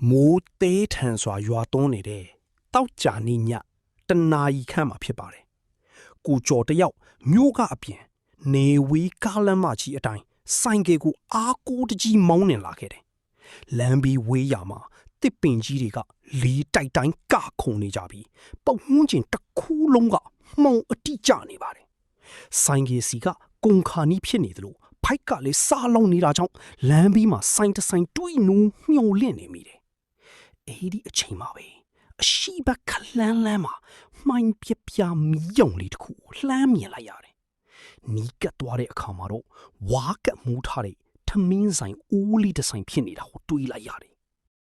မိုးသေးထန်စွာရွာသွန်းနေတဲ့တောက်ကြနေညတနာရီခန့်မှာဖြစ်ပါတယ်။ကိုကျော်တယောက်မြို့ကအပြင်နေဝေးကားလမ်းမကြီးအတိုင်းဆိုင်ကယ်ကိုအားကိုးတကြီးမောင်းနှင်လာခဲ့တယ်။လမ်းပြီးဝေးရမှာတစ်ပင်ကြီးတွေကလီတိုက်တိုင်းကခုန်နေကြပြီးပုံဝန်းကျင်တစ်ခုလုံးကမှောင်အတိကျနေပါတယ်။ဆိုင်ကယ်စီကကုန်ခါနီးဖြစ်နေတယ်လို့ဖိုက်ကလည်းစားလုံးနေတာကြောင့်လမ်းပြီးမှာဆိုင်တဆိုင်တွေးနူးမျောလင့်နေမိတယ်။အဲဒီအချိန်မှာပဲအရှိဘခလန်းလန်းမှာမှိုင်းပြပြမီးယုံလေးတစ်ခုလှမ်းမြင်လိုက်ရတယ်။နီးကပ်သွားတဲ့အခါမှာတော့ဝါကမူးထားတဲ့ထမင်းဆိုင်အိုးလေးတစ်ဆိုင်ဖြစ်နေတာကိုတွေးလိုက်ရတယ်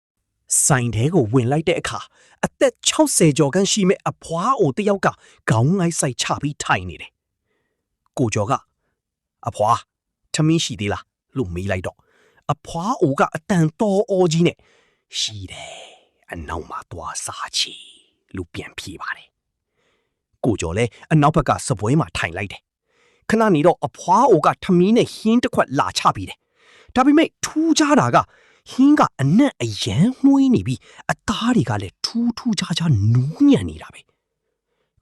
။ဆိုင်ထဲကိုဝင်လိုက်တဲ့အခါအသက်60ကျော်ခန့်ရှိမဲ့အဖွားအိုတယောက်ကခေါင်းငိုက်ဆိုင်ချပြီးထိုင်နေတယ်။ကိုကျော်ကအဖွားထမင်းရှိသေးလားလို့မေးလိုက်တော့အဖွားအိုကအတန်တော်အော်ကြီးနဲ့ရှိတယ်အနောက်မှာသွားစားချီလို့ပြန်ပြေးပါတယ်ကိုကျော်လည်းအနောက်ဘက်ကစပွဲမှာထိုင်လိုက်တယ်ခဏနေတော့အဖွားအိုကထမင်းနဲ့ဟင်းတစ်ခွက်လာချပြီးတယ်ဒါပေမဲ့ထူးခြားတာကဟင်းကအနက်အရန်မှုေးနေပြီးအသားတွေကလည်းထူးခြားနူးညံ့နေတာပဲ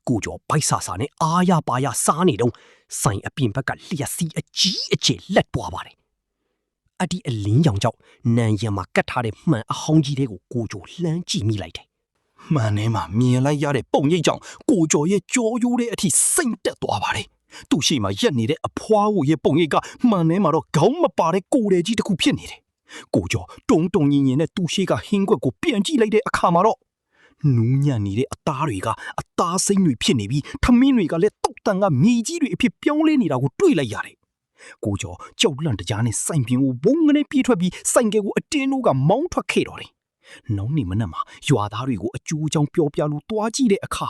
ကိုကျော်ဘိုက်ဆာဆာနဲ့အားရပါရစားနေတော့ဆိုင်အပြင်ဘက်ကလျှက်စီးအကြီးအကျယ်လက်ပွားပါတယ်အဒီအလင်းရောင်ကြောင့်နန်ရံမှာကတ်ထားတဲ့မှန်အဟောင်းကြီးတွေကိုကိုကျော်လှမ်းကြည့်မိလိုက်တယ်။မှန်ထဲမှာမြင်လိုက်ရတဲ့ပုံရိပ်ကြောင့်ကိုကျော်ရဲ့ကြောရိုးတဲ့အထိစိမ့်တက်သွားပါတယ်။သူ့ရှိမှရက်နေတဲ့အဖွားကိုရဲ့ပုံရိပ်ကမှန်ထဲမှာတော့ခေါင်းမပါတဲ့ကိုယ်တည်းကြီးတစ်ခုဖြစ်နေတယ်။ကိုကျော်တုံညင်နဲ့သူ့ရှိကဟင်းခွက်ကိုပြန်ကြည့်လိုက်တဲ့အခါမှာတော့နူးညံ့နေတဲ့အသားတွေကအသားစိမ့်တွေဖြစ်နေပြီးထမင်းတွေကလည်းတုတ်တန်ကမြေကြီးတွေအဖြစ်ပြောင်းလဲနေတာကိုတွေ့လိုက်ရတယ်ကိုကျော်ကြောက်လန့်တကြားနဲ့ဆိုင်ပြင်းကိုဘုံငနဲ့ပြေးထွက်ပြီးဆိုင်ကယ်ကိုအတင်းတို့ကမောင်းထွက်ခဲ့တော့တယ်။နောက်နေ့မနက်မှာရွာသားတွေကိုအကျိုးကြောင့်ပြောပြလို့တွားကြည့်တဲ့အခါ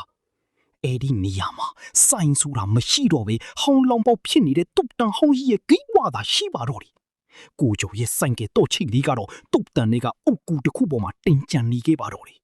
အဲ့ဒီနေရာမှာဆိုင်ဆိုတာမရှိတော့ပဲဟောင်းလောင်ပေါက်ဖြစ်နေတဲ့တုတ်တန်ဟောင်းကြီးရဲ့ဂိတ်ဝါသာရှိပါတော့တယ်။ကိုကျော်ရဲ့ဆိုင်ကယ်တော့ချိတ်လေးကတော့တုတ်တန်တွေကအုတ်ကူတစ်ခုပေါ်မှာတင်ကြံနေခဲ့ပါတော့တယ်